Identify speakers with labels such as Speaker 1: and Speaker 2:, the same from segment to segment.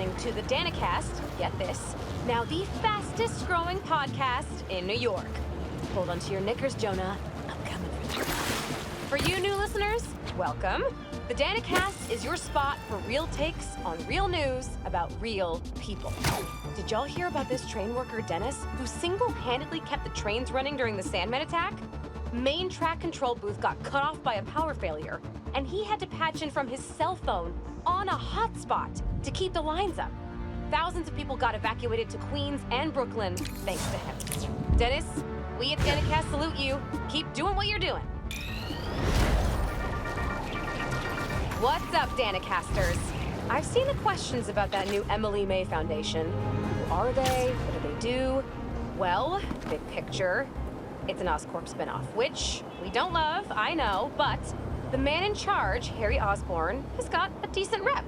Speaker 1: listening to the Danikast, get this, now the fastest growing podcast in New York. Hold on to your knickers, Jonah. I'm coming for you. For you new listeners, welcome. The Danikast is your spot for real takes on real news about real people. Did y'all hear about this train worker, Dennis, who single-handedly kept the trains running during the Sandman attack? Main track control booth got cut off by a power failure, and he had to patch in from his cell phone on a hotspot to keep the lines up. Thousands of people got evacuated to Queens and Brooklyn thanks to him. Dennis, we at Danikast salute you. Keep doing what you're doing. What's up, Danikasters? I've seen the questions about that new Emily May Foundation. Who are they? What do they do? Well, big picture, it's an Oscorp spinoff, which we don't love, I know, but the man in charge, Harry Osborn, has got a decent rep.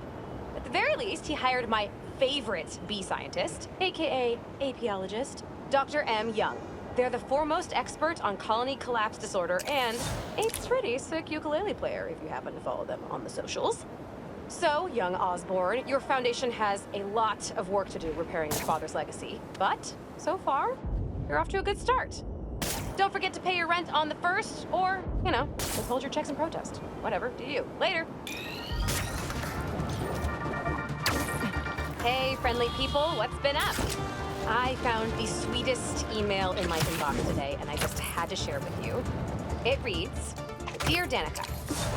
Speaker 1: At the very least, he hired my favorite bee scientist, aka apiologist, Dr. M. Young. They're the foremost expert on colony collapse disorder and a pretty sick ukulele player if you happen to follow them on the socials. So, young Osborn, your foundation has a lot of work to do repairing your father's legacy, but so far, you're off to a good start. Don't forget to pay your rent on the 1st, or, withhold your checks in protest. Whatever, do you. Later. Hey, friendly people, what's been up? I found the sweetest email in my inbox today, and I just had to share with you. It reads, Dear Danica,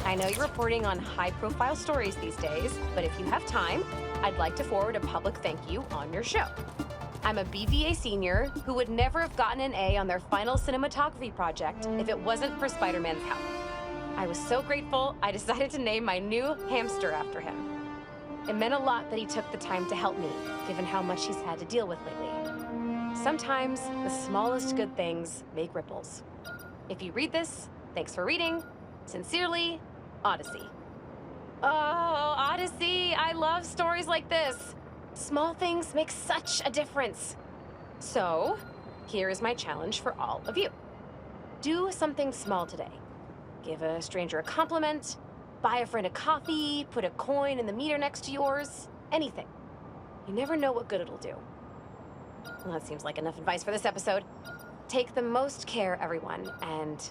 Speaker 1: I know you're reporting on high-profile stories these days, but if you have time, I'd like to forward a public thank you on your show. I'm a BVA senior who would never have gotten an A on their final cinematography project if it wasn't for Spider-Man's help. I was so grateful, I decided to name my new hamster after him. It meant a lot that he took the time to help me, given how much he's had to deal with lately. Sometimes the smallest good things make ripples. If you read this, thanks for reading. Sincerely, Odyssey. Oh, Odyssey, I love stories like this. Small things make such a difference. So, here is my challenge for all of you. Do something small today. Give a stranger a compliment, buy a friend a coffee, put a coin in the meter next to yours, anything. You never know what good it'll do. Well, that seems like enough advice for this episode. Take the most care, everyone, and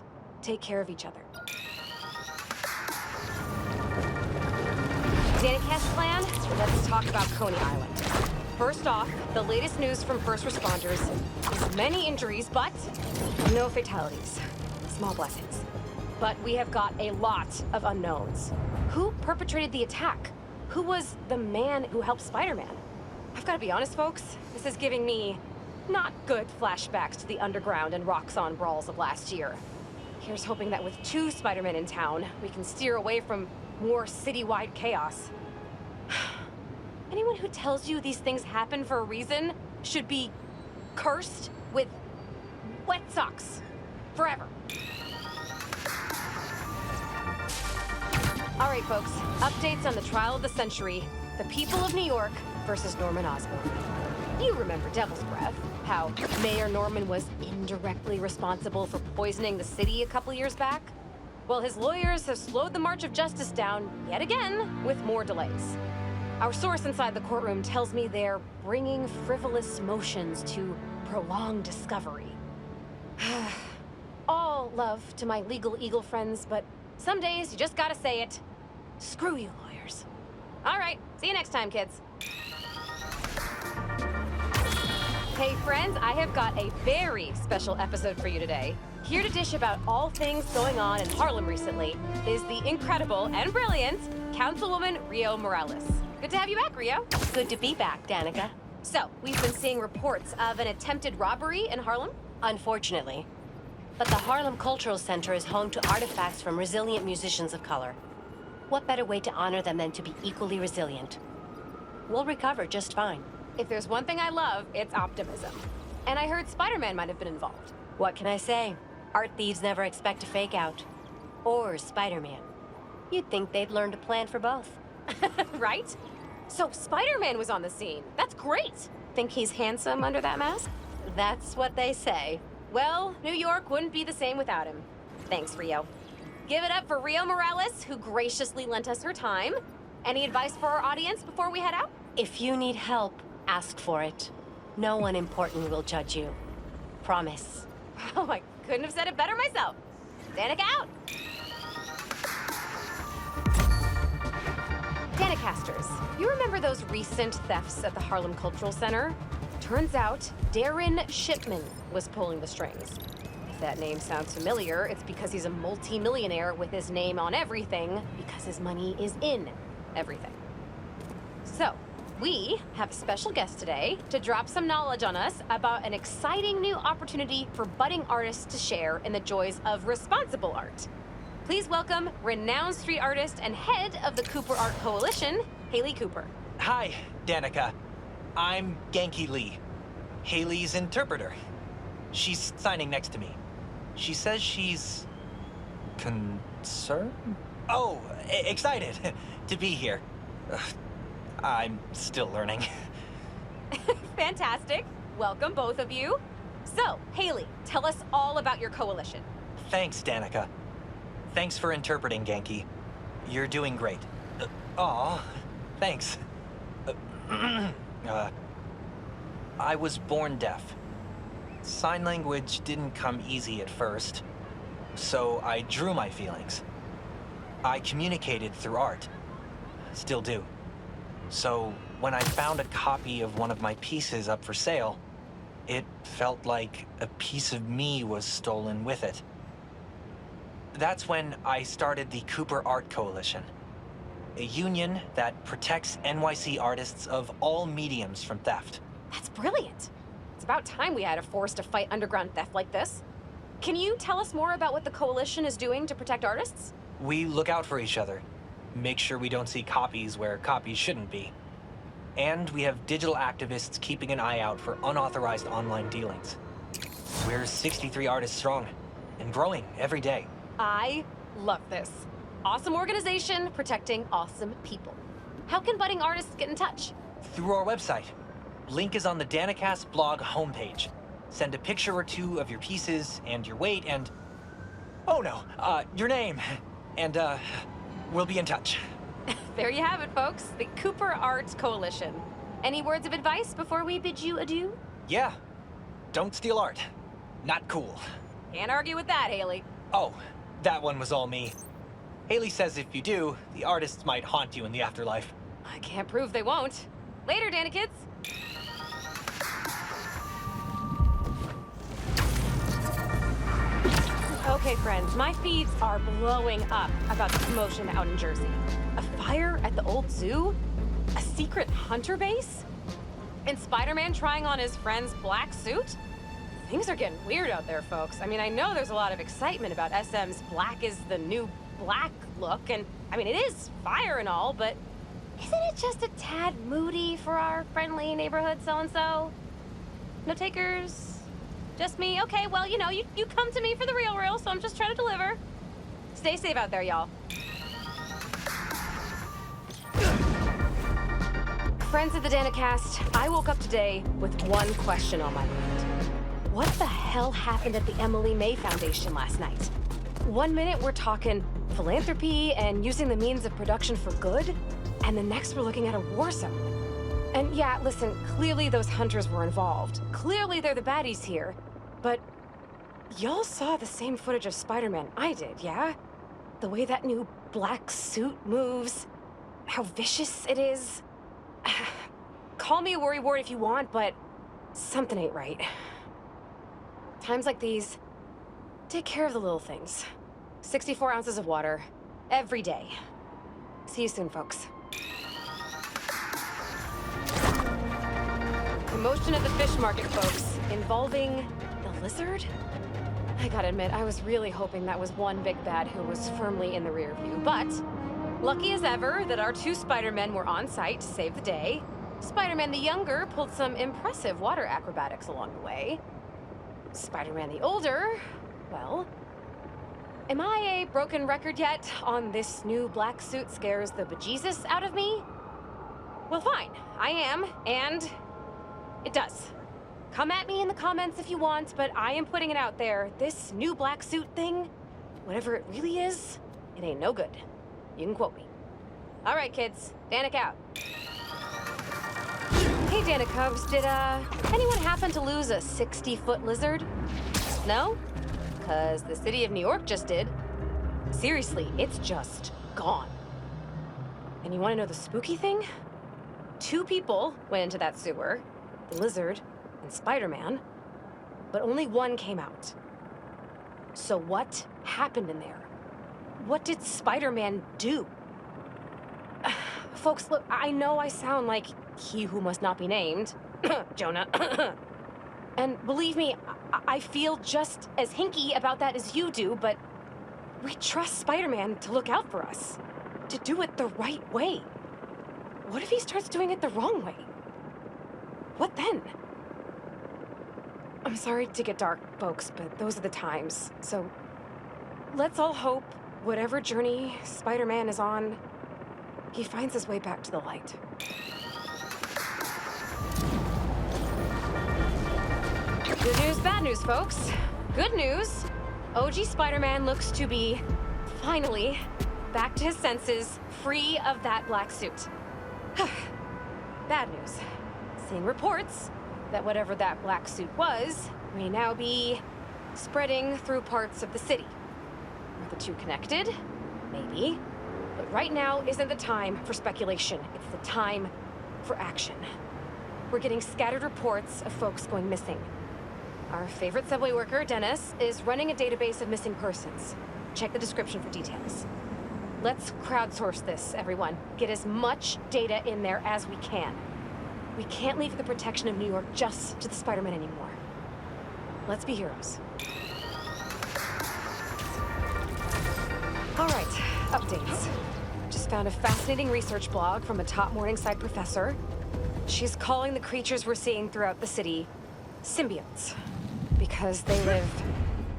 Speaker 1: take care of each other. Danikast plan, let's talk about Coney Island. First off, the latest news from first responders is many injuries, but no fatalities. Small blessings. But we have got a lot of unknowns. Who perpetrated the attack? Who was the man who helped Spider-Man? I've got to be honest, folks, this is giving me not good flashbacks to the underground and Roxxon brawls of last year. Here's hoping that with 2 Spider-Men in town, we can steer away from more citywide chaos. Anyone who tells you these things happen for a reason should be cursed with wet socks forever. All right, folks, updates on the trial of the century, the people of New York versus Norman Osborn. You remember Devil's Breath, how Mayor Norman was indirectly responsible for poisoning the city a couple years back? Well, his lawyers have slowed the march of justice down yet again with more delays. Our source inside the courtroom tells me they're bringing frivolous motions to prolong discovery. All love to my legal eagle friends, but some days you just gotta say it. Screw you, lawyers. All right, see you next time, kids. Hey friends, I have got a very special episode for you today. Here to dish about all things going on in Harlem recently is the incredible and brilliant Councilwoman Rio Morales. Good to have you back, Rio.
Speaker 2: Good to be back, Danica.
Speaker 1: So, we've been seeing reports of an attempted robbery in Harlem?
Speaker 2: Unfortunately. But the Harlem Cultural Center is home to artifacts from resilient musicians of color. What better way to honor them than to be equally resilient? We'll recover just fine.
Speaker 1: If there's one thing I love, it's optimism. And I heard Spider-Man might have been involved.
Speaker 2: What can I say? Art thieves never expect a fake out. Or Spider-Man. You'd think they'd learn to plan for both.
Speaker 1: Right? So Spider-Man was on the scene. That's great. Think he's handsome under that mask?
Speaker 2: That's what they say.
Speaker 1: Well, New York wouldn't be the same without him. Thanks, Rio. Give it up for Rio Morales, who graciously lent us her time. Any advice for our audience before we head out?
Speaker 2: If you need help, ask for it. No one important will judge you. Promise.
Speaker 1: Oh, I couldn't have said it better myself. Danik out! Danikasters, you remember those recent thefts at the Harlem Cultural Center? Turns out, Darren Shipman was pulling the strings. If that name sounds familiar, it's because he's a multi-millionaire with his name on everything, because his money is in everything. So, we have a special guest today to drop some knowledge on us about an exciting new opportunity for budding artists to share in the joys of responsible art. Please welcome renowned street artist and head of the Cooper Art Coalition, Haley Cooper.
Speaker 3: Hi, Danica. I'm Genki Lee, Haley's interpreter. She's signing next to me. She says she's... concerned? Oh, excited to be here. I'm still learning.
Speaker 1: Fantastic. Welcome, both of you. So, Haley, tell us all about your coalition.
Speaker 3: Thanks, Danica. Thanks for interpreting, Genki. You're doing great. Aw, thanks. I was born deaf. Sign language didn't come easy at first, so I drew my feelings. I communicated through art. Still do. So when I found a copy of one of my pieces up for sale, it felt like a piece of me was stolen with it. That's when I started the Cooper Art Coalition, a union that protects NYC artists of all mediums from theft.
Speaker 1: That's brilliant. It's about time we had a force to fight underground theft like this. Can you tell us more about what the coalition is doing to protect artists?
Speaker 3: We look out for each other, make sure we don't see copies where copies shouldn't be. And we have digital activists keeping an eye out for unauthorized online dealings. We're 63 artists strong, and growing every day.
Speaker 1: I love this. Awesome organization protecting awesome people. How can budding artists get in touch?
Speaker 3: Through our website. Link is on the Danikast blog homepage. Send a picture or two of your pieces and your weight and... oh no, your name. And, we'll be in touch.
Speaker 1: There you have it, folks. The Cooper Art Coalition. Any words of advice before we bid you adieu?
Speaker 3: Yeah. Don't steal art. Not cool.
Speaker 1: Can't argue with that, Haley.
Speaker 3: Oh, that one was all me. Haley says if you do, the artists might haunt you in the afterlife.
Speaker 1: I can't prove they won't. Later, Danikids. Okay, friends, my feeds are blowing up about the commotion out in Jersey. A fire at the old zoo? A secret hunter base? And Spider-Man trying on his friend's black suit? Things are getting weird out there, folks. I mean, I know there's a lot of excitement about SM's black is the new black look, and I mean, it is fire and all, but isn't it just a tad moody for our friendly neighborhood so-and-so? No takers? Just me? Okay, well, you know, you come to me for the real, so I'm just trying to deliver. Stay safe out there, y'all. Friends of the Danikast, I woke up today with one question on my mind. What the hell happened at the Emily May Foundation last night? 1 minute we're talking philanthropy and using the means of production for good, and the next we're looking at a war zone. And yeah, listen, clearly those hunters were involved. Clearly they're the baddies here. But y'all saw the same footage of Spider-Man I did, yeah? The way that new black suit moves, how vicious it is. Call me a worrywart if you want, but something ain't right. Times like these, take care of the little things. 64 ounces of water, every day. See you soon, folks. Commotion at the fish market, folks, involving the lizard? I gotta admit, I was really hoping that was one big bad who was firmly in the rear view, but lucky as ever that our two Spider-Men were on site to save the day. Spider-Man the younger pulled some impressive water acrobatics along the way. Spider-Man the older, well, am I a broken record yet on this new black suit scares the bejesus out of me? Well, fine, I am, and it does. Come at me in the comments if you want, but I am putting it out there. This new black suit thing, whatever it really is, it ain't no good. You can quote me. All right, kids, Danik out. Hey, Danikast, did anyone happen to lose a 60-foot lizard? No? Because the city of New York just did. Seriously, it's just gone. And you want to know the spooky thing? 2 people went into that sewer, the lizard and Spider-Man, but only 1 came out. So what happened in there? What did Spider-Man do? Folks, look, I know I sound like he who must not be named, Jonah. And believe me, I feel just as hinky about that as you do, but we trust Spider-Man to look out for us, to do it the right way. What if he starts doing it the wrong way? What then? I'm sorry to get dark, folks, but those are the times. So let's all hope whatever journey Spider-Man is on, he finds his way back to the light. Good news, bad news, folks. Good news, OG Spider-Man looks to be, finally, back to his senses, free of that black suit. Bad news, seeing reports that whatever that black suit was may now be spreading through parts of the city. Are the 2 connected? Maybe. But right now isn't the time for speculation. It's the time for action. We're getting scattered reports of folks going missing. Our favorite subway worker, Dennis, is running a database of missing persons. Check the description for details. Let's crowdsource this, everyone. Get as much data in there as we can. We can't leave the protection of New York just to the Spider-Man anymore. Let's be heroes. All right, updates. Just found a fascinating research blog from a top Morningside professor. She's calling the creatures we're seeing throughout the city symbiotes, because they live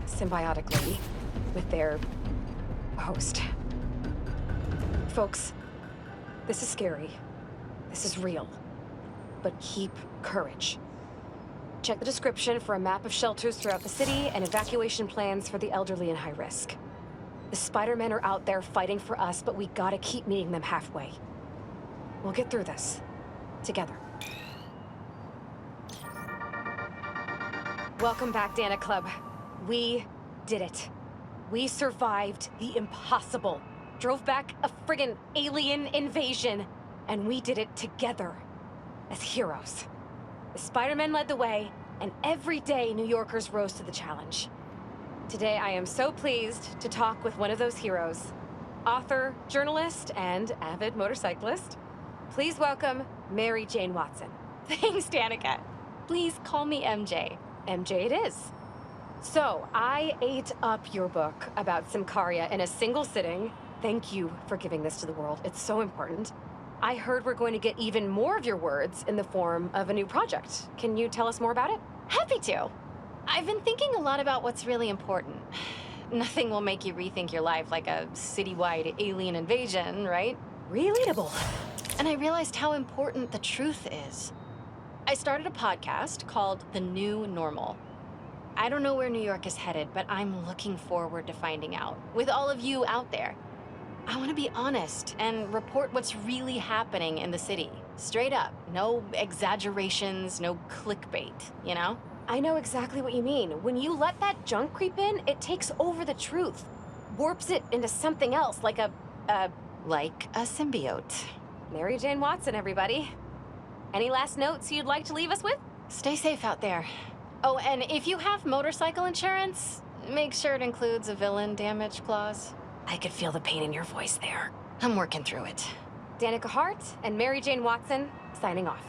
Speaker 1: symbiotically with their host. Folks, this is scary. This is real. But keep courage. Check the description for a map of shelters throughout the city and evacuation plans for the elderly and high risk. The Spider-Men are out there fighting for us, but we gotta keep meeting them halfway. We'll get through this. Together. Welcome back, Dana Club. We did it. We survived the impossible. Drove back a friggin' alien invasion. And we did it together. As heroes. The Spider-Men led the way, and every day New Yorkers rose to the challenge. Today I am so pleased to talk with one of those heroes. Author, journalist, and avid motorcyclist. Please welcome Mary Jane Watson.
Speaker 4: Thanks, Danica. Please call me MJ.
Speaker 1: MJ it is. So, I ate up your book about Symkaria in a single sitting. Thank you for giving this to the world. It's so important. I heard we're going to get even more of your words in the form of a new project. Can you tell us more about it?
Speaker 4: Happy to. I've been thinking a lot about what's really important. Nothing will make you rethink your life like a citywide alien invasion, right?
Speaker 1: Relatable.
Speaker 4: And I realized how important the truth is. I started a podcast called The New Normal. I don't know where New York is headed, but I'm looking forward to finding out. With all of you out there. I want to be honest and report what's really happening in the city. Straight up. No exaggerations, no clickbait, you know?
Speaker 1: I know exactly what you mean. When you let that junk creep in, it takes over the truth. Warps it into something else, like a
Speaker 4: symbiote.
Speaker 1: Mary Jane Watson, everybody. Any last notes you'd like to leave us with?
Speaker 4: Stay safe out there. Oh, and if you have motorcycle insurance, make sure it includes a villain damage clause.
Speaker 1: I could feel the pain in your voice there.
Speaker 4: I'm working through it.
Speaker 1: Danica Hart and Mary Jane Watson, signing off.